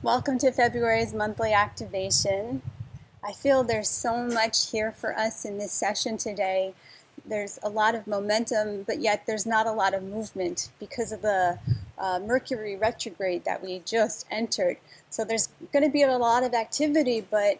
Welcome to February's monthly activation. I feel there's so much here for us in this session today. There's a lot of momentum, but yet there's not a lot of movement because of the Mercury retrograde that we just entered. So there's going to be a lot of activity, but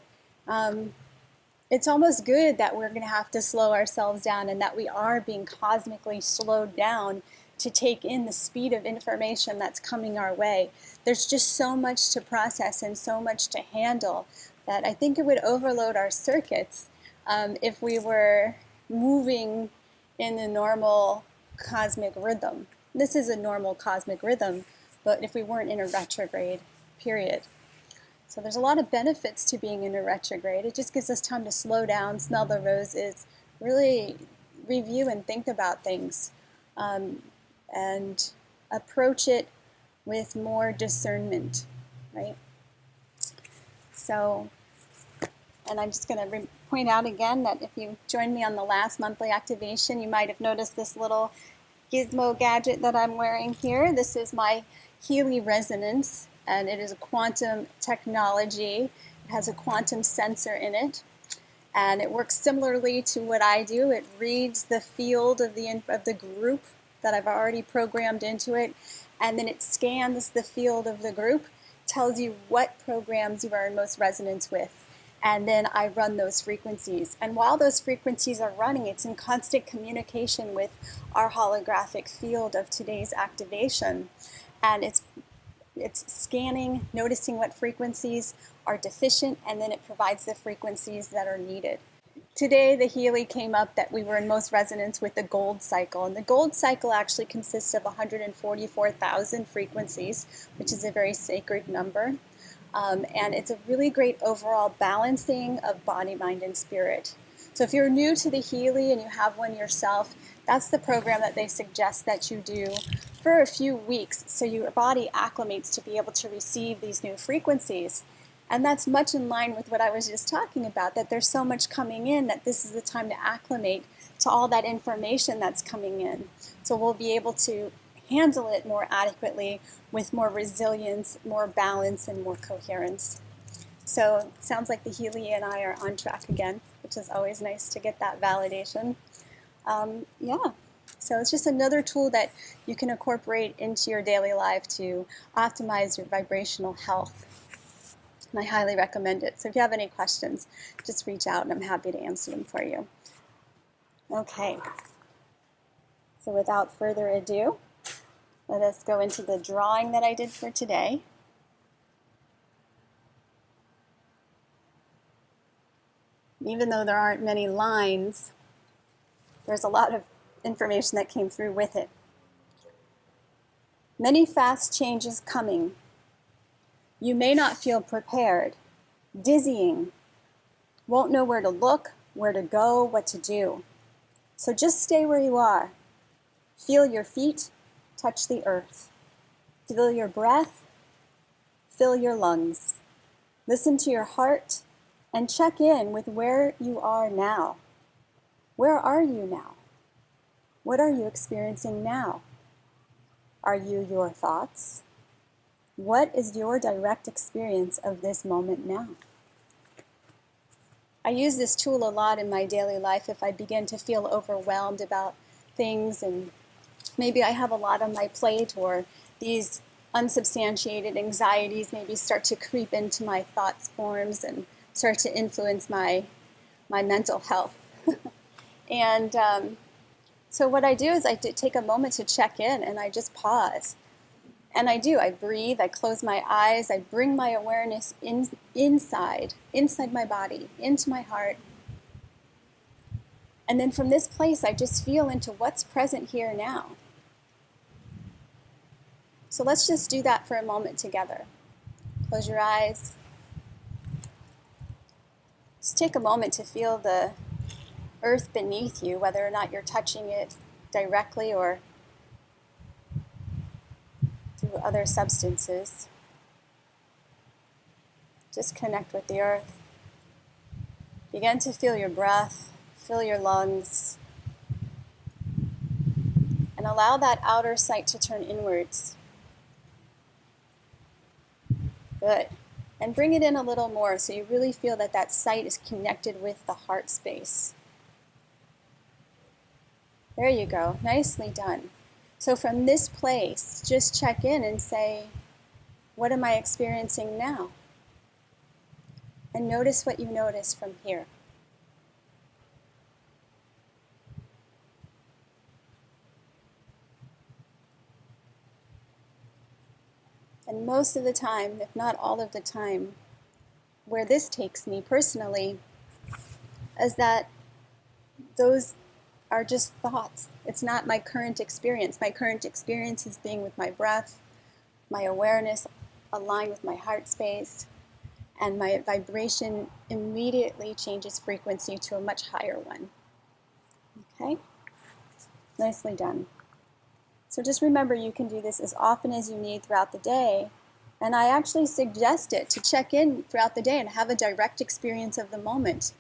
it's almost good that we're going to have to slow ourselves down and that we are being cosmically slowed down to take in the speed of information that's coming our way. There's just so much to process and so much to handle that I think it would overload our circuits if we were moving in the normal cosmic rhythm. This is a normal cosmic rhythm, but if we weren't in a retrograde period. So there's a lot of benefits to being in a retrograde. It just gives us time to slow down, smell the roses, really review and think about things. And approach it with more discernment, right? So, and I'm just going to point out again that if you joined me on the last monthly activation, you might have noticed this little gizmo gadget that I'm wearing here. This is my Healy Resonance, and it is a quantum technology. It has a quantum sensor in it, and it works similarly to what I do. It reads the field of the group that I've already programmed into it, and then it scans the field of the group, tells you what programs you are in most resonance with, and then I run those frequencies. And while those frequencies are running, it's in constant communication with our holographic field of today's activation, and it's scanning, noticing what frequencies are deficient, and then it provides the frequencies that are needed. Today, the Healy came up that we were in most resonance with the gold cycle. And the gold cycle actually consists of 144,000 frequencies, which is a very sacred number. And it's a really great overall balancing of body, mind, and spirit. So if you're new to the Healy and you have one yourself, that's the program that they suggest that you do for a few weeks so your body acclimates to be able to receive these new frequencies. And that's much in line with what I was just talking about, that there's so much coming in that this is the time to acclimate to all that information that's coming in. So we'll be able to handle it more adequately with more resilience, more balance, and more coherence. So it sounds like the Healy and I are on track again, which is always nice to get that validation. So it's just another tool that you can incorporate into your daily life to optimize your vibrational health. And I highly recommend it. So if you have any questions, just reach out and I'm happy to answer them for you. Okay. So without further ado, let us go into the drawing that I did for today. Even though there aren't many lines, there's a lot of information that came through with it. Many fast changes coming. You may not feel prepared, dizzying, won't know where to look, where to go, what to do. So just stay where you are. Feel your feet touch the earth. Feel your breath, fill your lungs. Listen to your heart and check in with where you are now. Where are you now? What are you experiencing now? Are you your thoughts? What is your direct experience of this moment now? I use this tool a lot in my daily life if I begin to feel overwhelmed about things and maybe I have a lot on my plate or these unsubstantiated anxieties maybe start to creep into my thoughts forms and start to influence my mental health. And so what I do is I take a moment to check in and I just pause. And I breathe, I close my eyes, I bring my awareness inside my body, into my heart. And then from this place, I just feel into what's present here now. So let's just do that for a moment together. Close your eyes. Just take a moment to feel the earth beneath you, whether or not you're touching it directly or through other substances. Just connect with the earth. Begin to feel your breath, fill your lungs, and allow that outer sight to turn inwards. Good. And bring it in a little more so you really feel that that sight is connected with the heart space. There you go. Nicely done. So from this place, just check in and say, what am I experiencing now? And notice what you notice from here. And most of the time, if not all of the time, where this takes me personally is that those are just thoughts. It's not my current experience. My current experience is being with my breath, my awareness aligned with my heart space, and my vibration immediately changes frequency to a much higher one. Okay? Nicely done. So just remember, you can do this as often as you need throughout the day. And I actually suggest it to check in throughout the day and have a direct experience of the moment.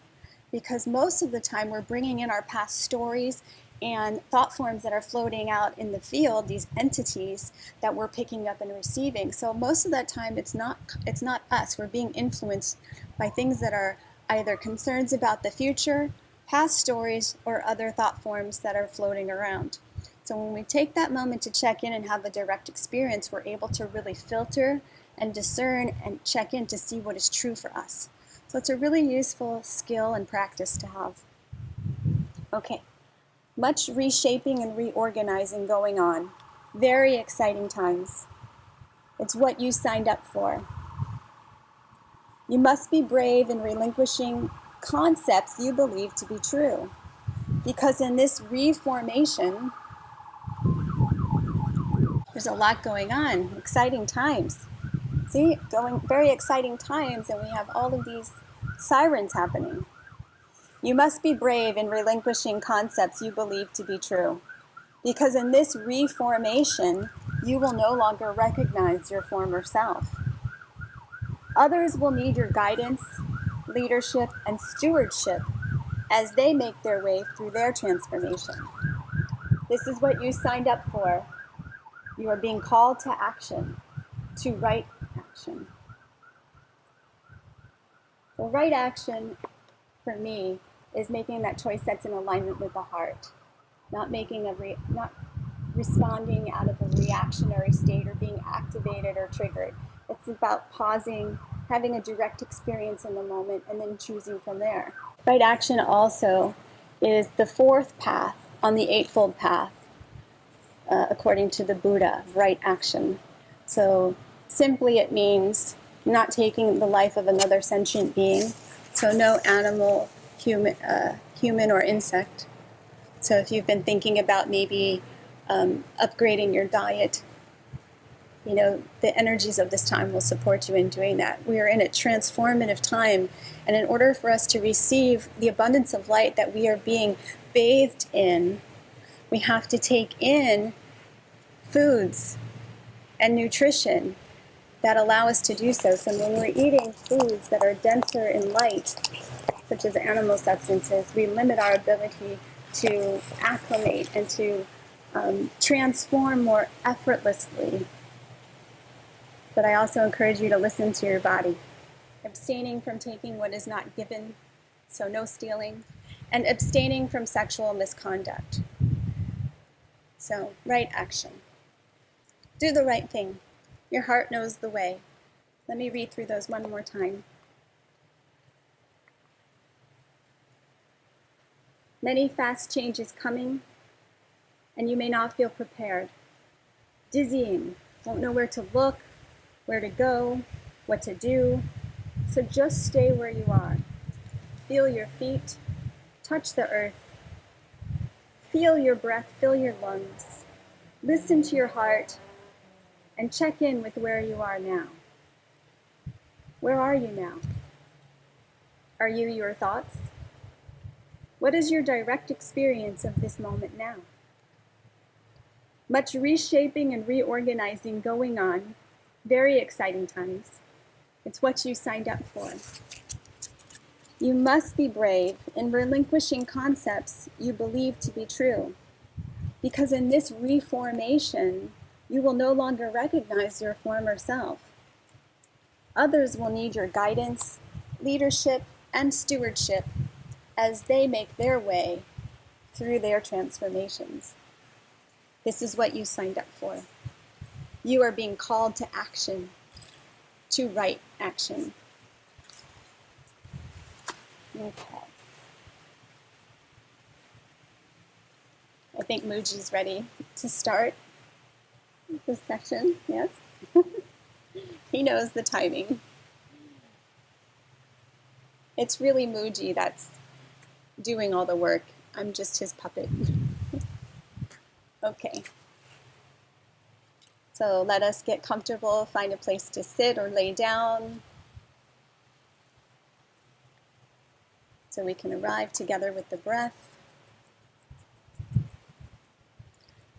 Because most of the time we're bringing in our past stories and thought forms that are floating out in the field, these entities that we're picking up and receiving. So most of that time it's not us. We're being influenced by things that are either concerns about the future, past stories, or other thought forms that are floating around. So when we take that moment to check in and have a direct experience, we're able to really filter and discern and check in to see what is true for us. So it's a really useful skill and practice to have. Okay, much reshaping and reorganizing going on. Very exciting times. It's what you signed up for. You must be brave in relinquishing concepts you believe to be true. Because in this reformation, there's a lot going on. Exciting times. See, very exciting times, and we have all of these sirens happening. You must be brave in relinquishing concepts you believe to be true, because in this reformation, you will no longer recognize your former self. Others will need your guidance, leadership, and stewardship as they make their way through their transformation. This is what you signed up for. You are being called to action, to right action. The right action for me is making that choice that's in alignment with the heart, not responding out of a reactionary state or being activated or triggered. It's about pausing, having a direct experience in the moment, and then choosing from there. Right action also is the fourth path on the Eightfold Path, according to the Buddha, right action. So simply it means not taking the life of another sentient being, so no animal, human or insect. So if you've been thinking about maybe upgrading your diet, you know, the energies of this time will support you in doing that. We are in a transformative time, and in order for us to receive the abundance of light that we are being bathed in, we have to take in foods and nutrition that allow us to do so. So when we're eating foods that are denser in light, such as animal substances, we limit our ability to acclimate and to transform more effortlessly. But I also encourage you to listen to your body. Abstaining from taking what is not given, so no stealing, and abstaining from sexual misconduct. So, right action. Do the right thing. Your heart knows the way. Let me read through those one more time. Many fast changes coming, and you may not feel prepared. Dizzying, won't know where to look, where to go, what to do. So just stay where you are. Feel your feet, touch the earth. Feel your breath, fill your lungs. Listen to your heart, and check in with where you are now. Where are you now? Are you your thoughts? What is your direct experience of this moment now? Much reshaping and reorganizing going on. Very exciting times. It's what you signed up for. You must be brave in relinquishing concepts you believe to be true, because in this reformation, you will no longer recognize your former self. Others will need your guidance, leadership, and stewardship as they make their way through their transformations. This is what you signed up for. You are being called to action, to right action. Okay. I think Muji's ready to start this session, yes? He knows the timing. It's really Muji that's doing all the work. I'm just his puppet. Okay. So let us get comfortable, find a place to sit or lay down so we can arrive together with the breath.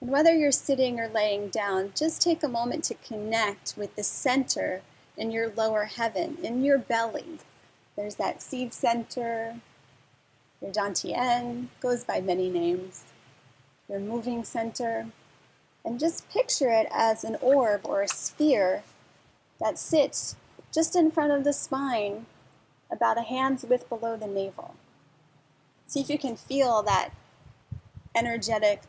And whether you're sitting or laying down, just take a moment to connect with the center in your lower heaven, in your belly. There's that seed center, your dantian, goes by many names, your moving center. And just picture it as an orb or a sphere that sits just in front of the spine, about a hand's width below the navel. See if you can feel that energetic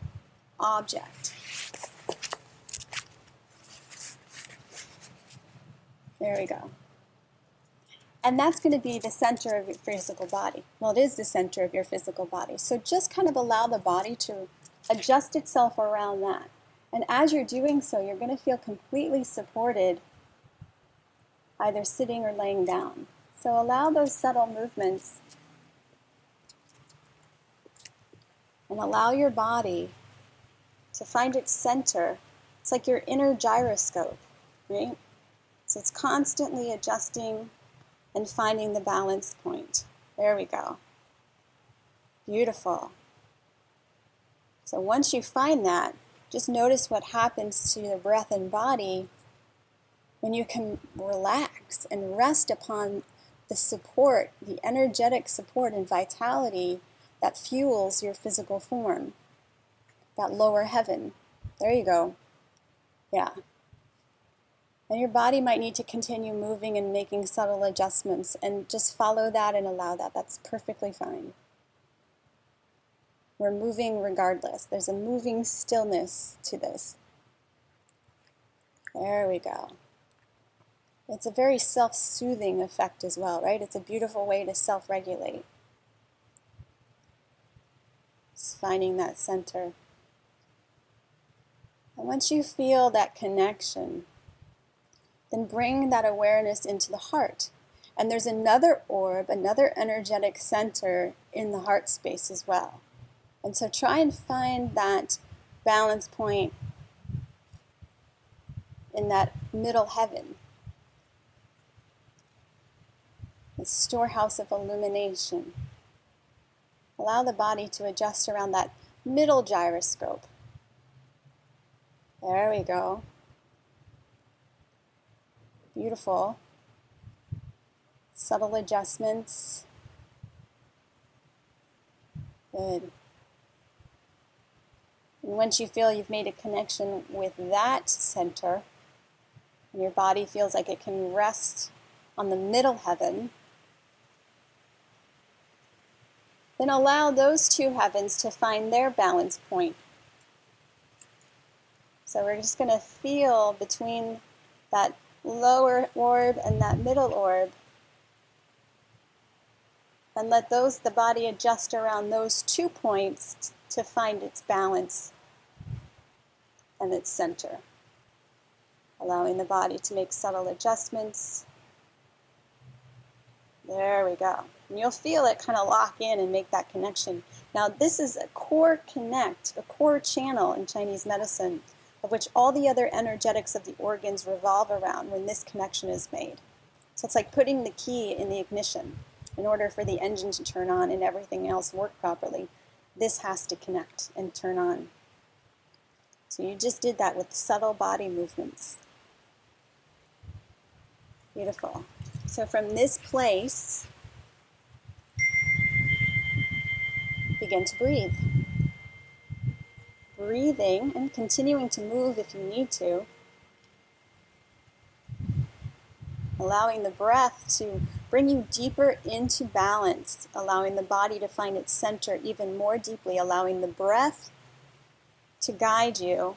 object. There we go. And that's going to be the center of your physical body. Well, it is the center of your physical body. So just kind of allow the body to adjust itself around that. And as you're doing so, you're going to feel completely supported, either sitting or laying down. So allow those subtle movements and allow your body to find its center. It's like your inner gyroscope, right? So it's constantly adjusting and finding the balance point. There we go. Beautiful. So once you find that, just notice what happens to your breath and body when you can relax and rest upon the support, the energetic support and vitality that fuels your physical form, that lower heaven. There you go. Yeah. And your body might need to continue moving and making subtle adjustments, and just follow that and allow that. That's perfectly fine. We're moving regardless. There's a moving stillness to this. There we go. It's a very self-soothing effect as well, right? It's a beautiful way to self-regulate. Just finding that center. And once you feel that connection, then bring that awareness into the heart. And there's another orb, another energetic center in the heart space as well. And so try and find that balance point in that middle heaven. The storehouse of illumination. Allow the body to adjust around that middle gyroscope. There we go. Beautiful. Subtle adjustments. Good. And once you feel you've made a connection with that center, and your body feels like it can rest on the middle heaven, then allow those two heavens to find their balance point. So we're just going to feel between that lower orb and that middle orb, and let the body adjust around those 2 points to find its balance and its center. Allowing the body to make subtle adjustments. There we go. And you'll feel it kind of lock in and make that connection. Now this is a core connect, a core channel in Chinese medicine, of which all the other energetics of the organs revolve around when this connection is made. So it's like putting the key in the ignition. In order for the engine to turn on and everything else work properly, this has to connect and turn on. So you just did that with subtle body movements. Beautiful. So from this place, begin to breathe. Breathing and continuing to move if you need to. allowing the breath to bring you deeper into balance, allowing the body to find its center even more deeply, allowing the breath to guide you.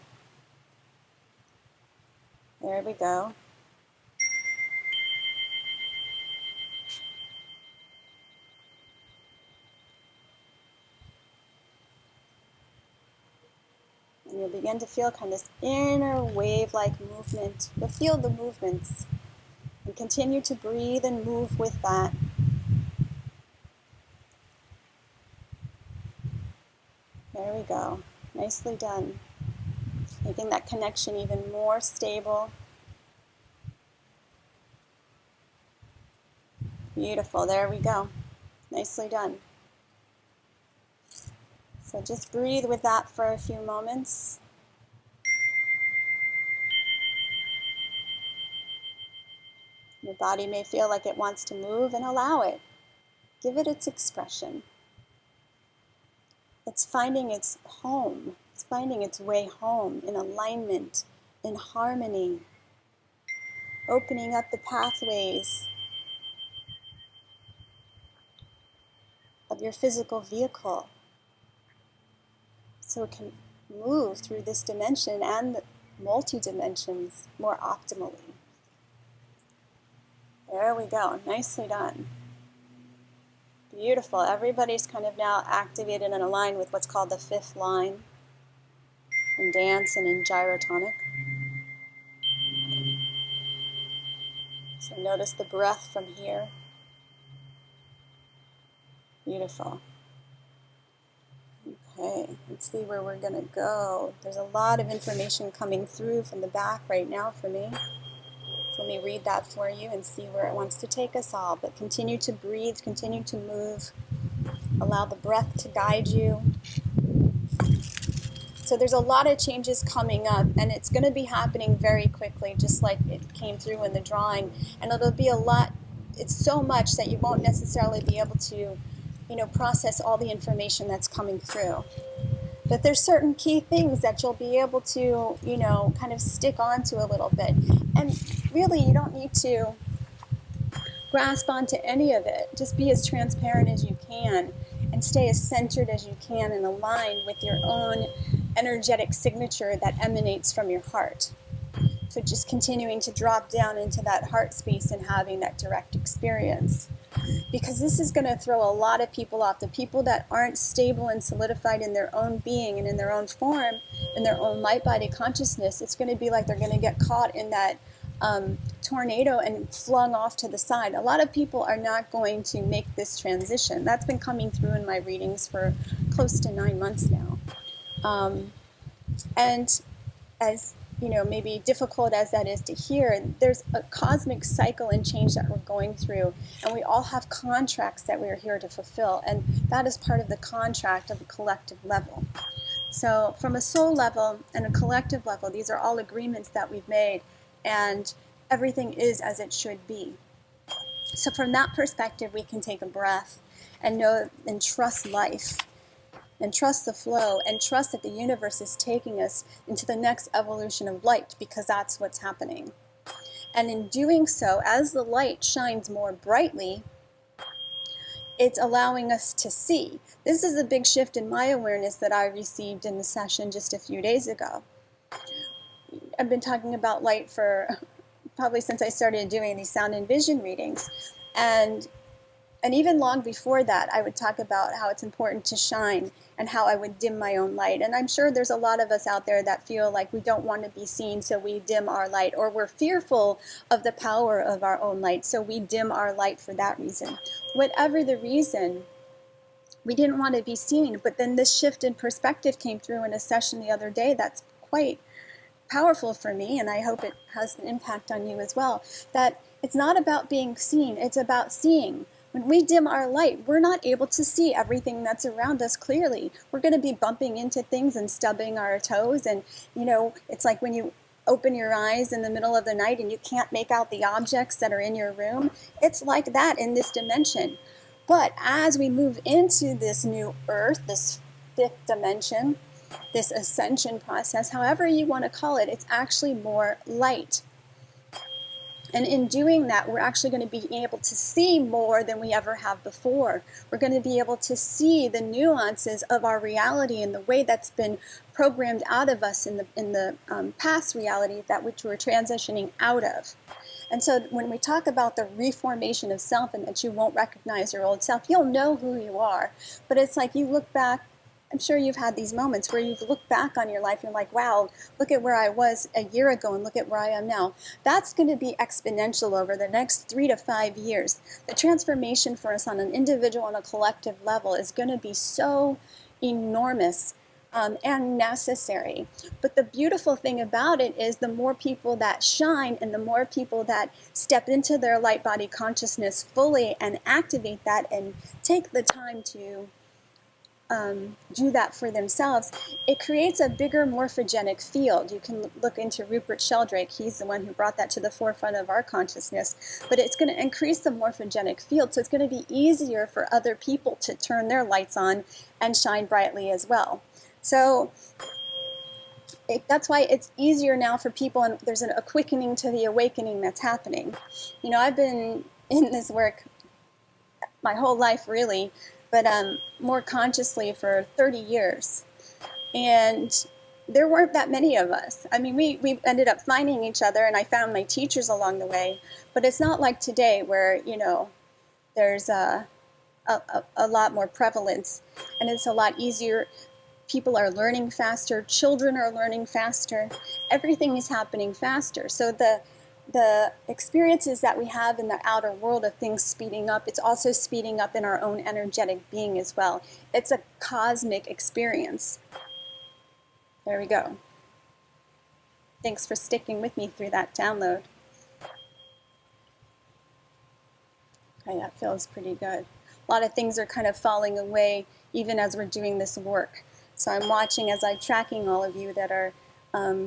There we go. And you'll begin to feel kind of this inner wave-like movement. You'll feel the movements. And continue to breathe and move with that. There we go. Nicely done. Making that connection even more stable. Beautiful. There we go. Nicely done. So just breathe with that for a few moments. Your body may feel like it wants to move, and allow it. Give it its expression. It's finding its home. It's finding its way home in alignment, in harmony, opening up the pathways of your physical vehicle so it can move through this dimension and the multi-dimensions more optimally. There we go. Nicely done. Beautiful. Everybody's kind of now activated and aligned with what's called the fifth line in dance and in gyrotonic. So notice the breath from here. Beautiful. Okay, let's see where we're going to go. There's a lot of information coming through from the back right now for me. Let me read that for you and see where it wants to take us all. But continue to breathe, continue to move. Allow the breath to guide you. So there's a lot of changes coming up, and it's going to be happening very quickly, just like it came through in the drawing. And it'll be a lot, it's so much that you won't necessarily be able to, process all the information that's coming through. But there's certain key things that you'll be able to, kind of stick onto a little bit. And really, you don't need to grasp onto any of it. Just be as transparent as you can and stay as centered as you can and aligned with your own energetic signature that emanates from your heart. So just continuing to drop down into that heart space and having that direct experience. Because this is going to throw a lot of people off. The people that aren't stable and solidified in their own being and in their own form, in their own light body consciousness, it's going to be like they're going to get caught in that tornado and flung off to the side. A lot of people are not going to make this transition. That's been coming through in my readings for close to 9 months now. And as maybe difficult as that is to hear, there's a cosmic cycle and change that we're going through, and we all have contracts that we're here to fulfill, and that is part of the contract of the collective level. So from a soul level and a collective level, these are all agreements that we've made, and everything is as it should be. So from that perspective, we can take a breath and know and trust life, and trust the flow, and trust that the universe is taking us into the next evolution of light, because that's what's happening. And in doing so, as the light shines more brightly, it's allowing us to see. This is a big shift in my awareness that I received in the session just a few days ago. I've been talking about light for probably since I started doing these sound and vision readings. And even long before that, I would talk about how it's important to shine and how I would dim my own light. And I'm sure there's a lot of us out there that feel like we don't want to be seen, so we dim our light, or we're fearful of the power of our own light, so we dim our light for that reason. Whatever the reason, we didn't want to be seen, but then this shift in perspective came through in a session the other day that's quite powerful for me, and I hope it has an impact on you as well, that it's not about being seen, it's about seeing. When we dim our light, we're not able to see everything that's around us clearly. We're going to be bumping into things and stubbing our toes, and it's like when you open your eyes in the middle of the night and you can't make out the objects that are in your room. It's like that in this dimension. But as we move into this new earth, this fifth dimension, this ascension process, however you want to call it, it's actually more light. And in doing that, we're actually going to be able to see more than we ever have before. We're going to be able to see the nuances of our reality and the way that's been programmed out of us in the past reality, that which we're transitioning out of. And so when we talk about the reformation of self and that you won't recognize your old self, you'll know who you are. But it's like you look back, I'm sure you've had these moments where you've looked back on your life and you're like, wow, look at where I was a year ago and look at where I am now. That's going to be exponential over the next 3 to 5 years. The transformation for us on an individual and a collective level is going to be so enormous and necessary. But the beautiful thing about it is the more people that shine and the more people that step into their light body consciousness fully and activate that and take the time to do that for themselves, it creates a bigger morphogenic field. You can look into Rupert Sheldrake. He's the one who brought that to the forefront of our consciousness. But it's going to increase the morphogenic field, so it's going to be easier for other people to turn their lights on and shine brightly as well. So that's why it's easier now for people, and there's a quickening to the awakening that's happening. You know, I've been in this work my whole life, really, but more consciously for 30 years. And there weren't that many of us. I mean, we ended up finding each other, and I found my teachers along the way. But it's not like today where, you know, there's a lot more prevalence, and it's a lot easier. People are learning faster. Children are learning faster. Everything is happening faster. So the experiences that we have in the outer world of things speeding up, it's also speeding up in our own energetic being as well. It's a cosmic experience. There we go. Thanks for sticking with me through that download. Okay, that feels pretty good. A lot of things are kind of falling away even as we're doing this work. So I'm watching as I'm tracking all of you that are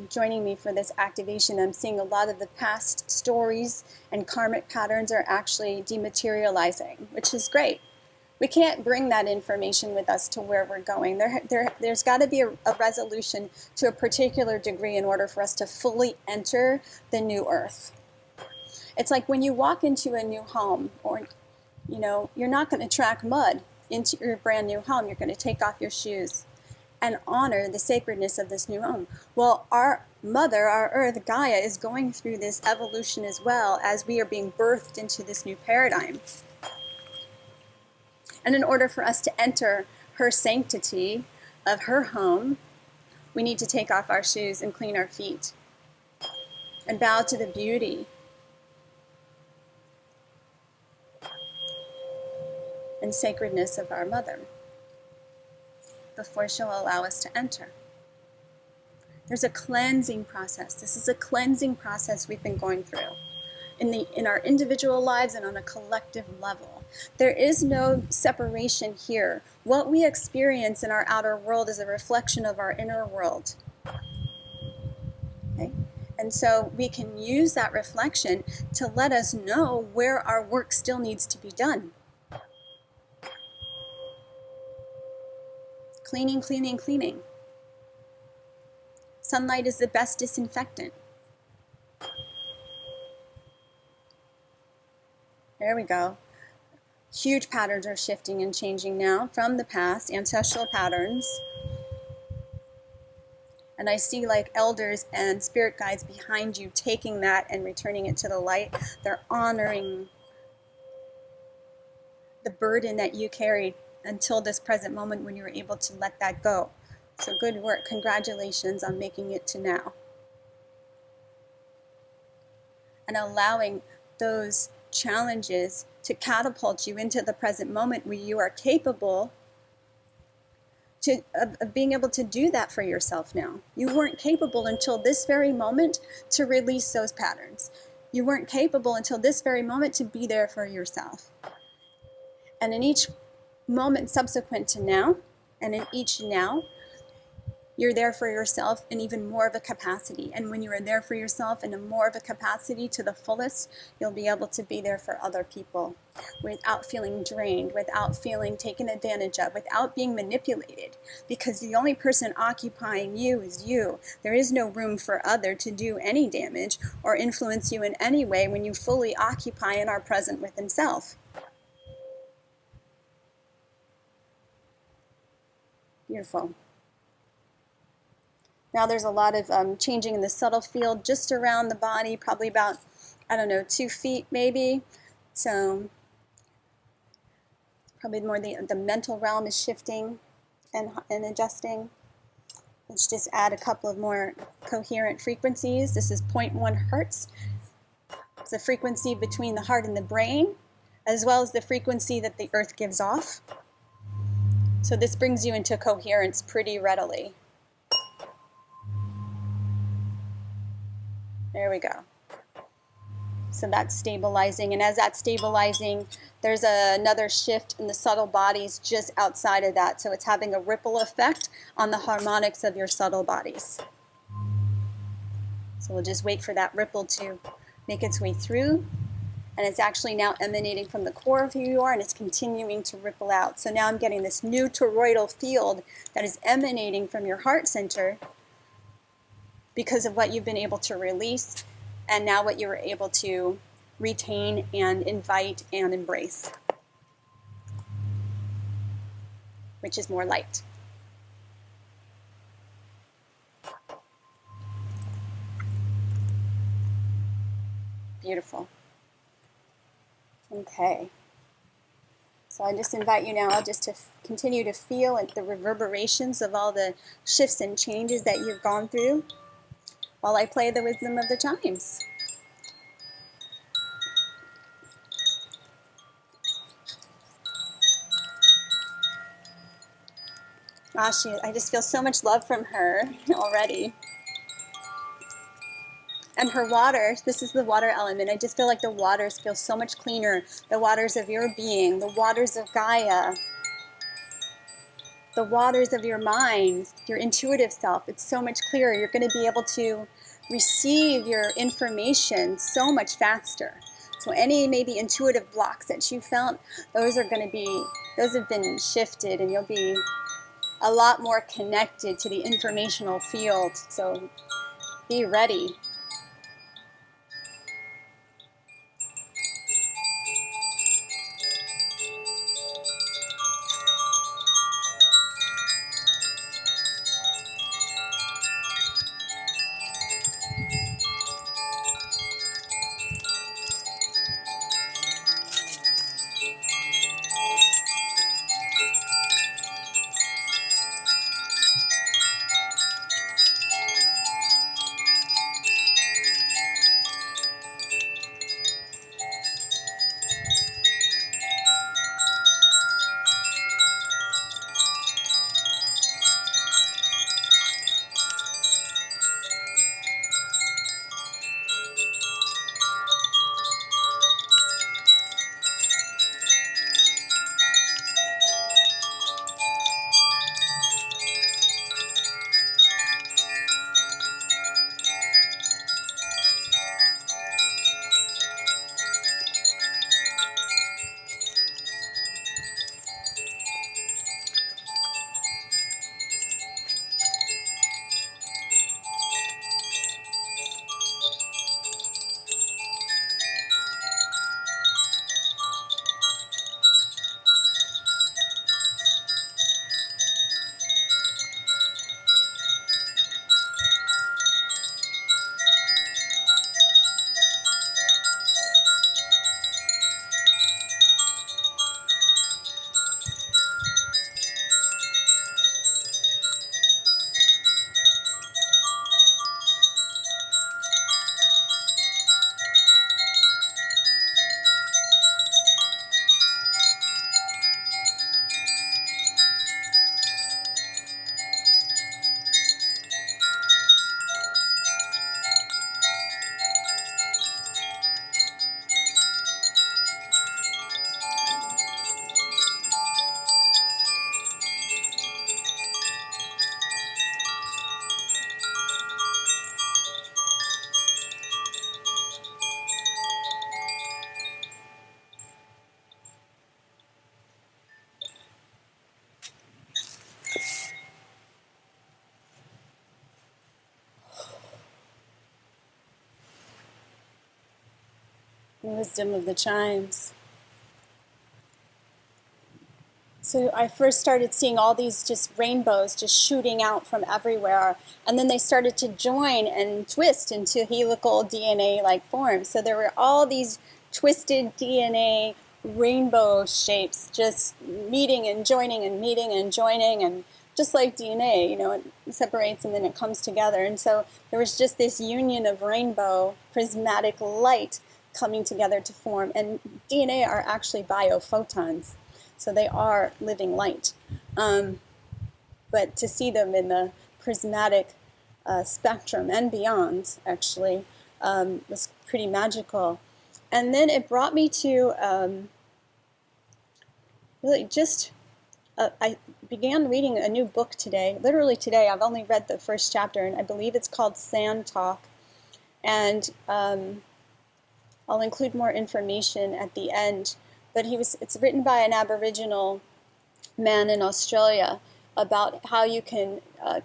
joining me for this activation. I'm seeing a lot of the past stories and karmic patterns are actually dematerializing, which is great. We can't bring that information with us to where we're going. There's got to be a resolution to a particular degree in order for us to fully enter the new earth. It's like when you walk into a new home, or, you know, you're not going to track mud into your brand new home. You're going to take off your shoes and honor the sacredness of this new home. Well, our mother, our earth, Gaia, is going through this evolution as well as we are being birthed into this new paradigm. And in order for us to enter her sanctity of her home, we need to take off our shoes and clean our feet and bow to the beauty and sacredness of our mother before she'll allow us to enter. There's a cleansing process. This is a cleansing process we've been going through in our individual lives and on a collective level. There is no separation here. What we experience in our outer world is a reflection of our inner world. Okay? And so we can use that reflection to let us know where our work still needs to be done. Cleaning, cleaning, cleaning. Sunlight is the best disinfectant. There we go. Huge patterns are shifting and changing now from the past, ancestral patterns. And I see like elders and spirit guides behind you taking that and returning it to the light. They're honoring the burden that you carried until this present moment when you were able to let that go. So good work. Congratulations on making it to now. And allowing those challenges to catapult you into the present moment where you are capable of being able to do that for yourself now. You weren't capable until this very moment to release those patterns. You weren't capable until this very moment to be there for yourself. And in each moment subsequent to now, and in each now, You're there for yourself in even more of a capacity. And when you are there for yourself in a more of a capacity to the fullest, you'll be able to be there for other people without feeling drained, without feeling taken advantage of, without being manipulated. Because the only person occupying you is you. There is no room for other to do any damage or influence you in any way when you fully occupy and are present within self. Beautiful. Now there's a lot of changing in the subtle field just around the body, probably about, I don't know, 2 feet maybe. So probably more the mental realm is shifting and adjusting. Let's just add a couple of more coherent frequencies. This is 0.1 hertz. It's the frequency between the heart and the brain, as well as the frequency that the earth gives off. So this brings you into coherence pretty readily. There we go. So that's stabilizing, and as that's stabilizing, there's another shift in the subtle bodies just outside of that. So it's having a ripple effect on the harmonics of your subtle bodies. So we'll just wait for that ripple to make its way through, and it's actually now emanating from the core of who you are, and it's continuing to ripple out. So now I'm getting this new toroidal field that is emanating from your heart center because of what you've been able to release, and now what you were able to retain and invite and embrace, which is more light. Beautiful. Okay. So I just invite you now just to continue to feel the reverberations of all the shifts and changes that you've gone through while I play the wisdom of the chimes. Gosh, I just feel so much love from her already. And her water, this is the water element. I just feel like the waters feel so much cleaner. The waters of your being, the waters of Gaia, the waters of your mind, your intuitive self. It's so much clearer. You're going to be able to receive your information so much faster. So any maybe intuitive blocks that you felt, those have been shifted, and you'll be a lot more connected to the informational field. So be ready. wisdom of the chimes. So I first started seeing all these just rainbows just shooting out from everywhere. And then they started to join and twist into helical DNA-like forms. So there were all these twisted DNA rainbow shapes just meeting and joining and meeting and joining. And just like DNA, you know, it separates and then it comes together. And so there was just this union of rainbow prismatic light coming together to form. And DNA are actually biophotons. So they are living light. But to see them in the prismatic spectrum and beyond, actually, was pretty magical. And then it brought me to really just, I began reading a new book today. Literally today, I've only read the first chapter, and I believe it's called Sand Talk. And I'll include more information at the end. But it's written by an Aboriginal man in Australia about how you can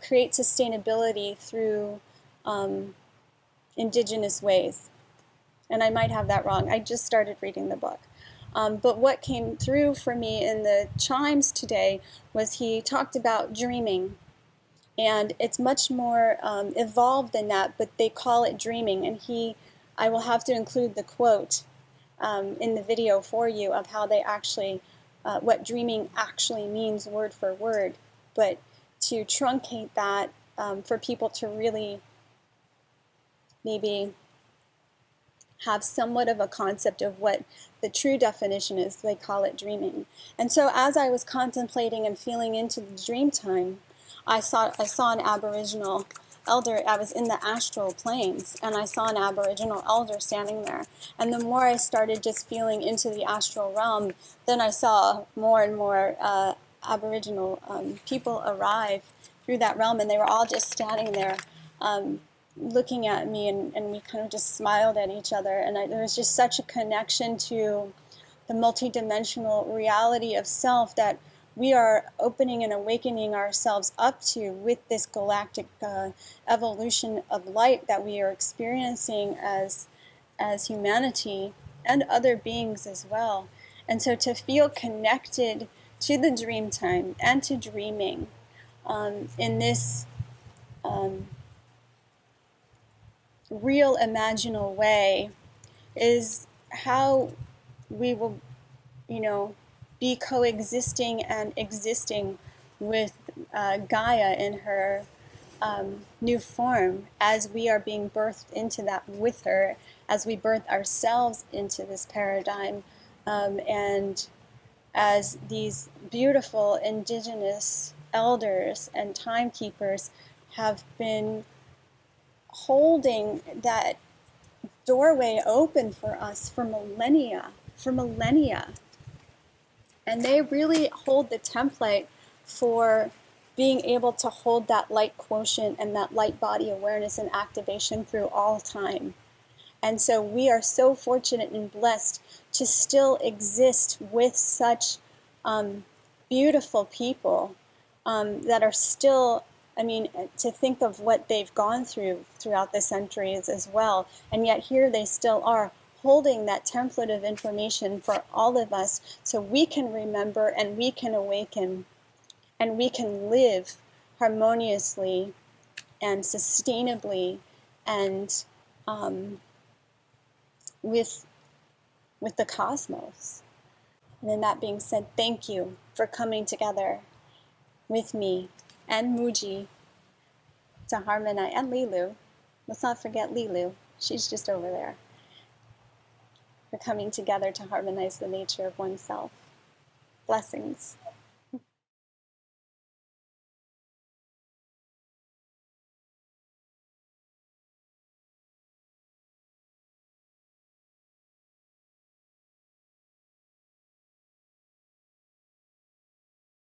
create sustainability through indigenous ways. And I might have that wrong. I just started reading the book. But what came through for me in the chimes today was he talked about dreaming. And it's much more evolved than that, but they call it dreaming. And I will have to include the quote in the video for you of how they actually, what dreaming actually means word for word, but to truncate that for people to really maybe have somewhat of a concept of what the true definition is. They call it dreaming. And so as I was contemplating and feeling into the dream time, I saw an Aboriginal elder. I was in the astral planes, and I saw an Aboriginal elder standing there. And the more I started just feeling into the astral realm, then I saw more and more Aboriginal people arrive through that realm, and they were all just standing there looking at me, and we kind of just smiled at each other. And there was just such a connection to the multidimensional reality of self that we are opening and awakening ourselves up to with this galactic evolution of light that we are experiencing as humanity and other beings as well. And so to feel connected to the dream time and to dreaming in this real imaginal way is how we will, be coexisting and existing with Gaia in her new form as we are being birthed into that with her, as we birth ourselves into this paradigm, and as these beautiful indigenous elders and timekeepers have been holding that doorway open for us for millennia. And they really hold the template for being able to hold that light quotient and that light body awareness and activation through all time. And so we are so fortunate and blessed to still exist with such beautiful people that are still, to think of what they've gone through throughout the centuries as well. And yet here they still are, holding that template of information for all of us so we can remember and we can awaken and we can live harmoniously and sustainably and with the cosmos. And then that being said, thank you for coming together with me and Muji to harmonize, and Lilu. Let's not forget Lilu. She's just over there. For coming together to harmonize the nature of oneself. Blessings.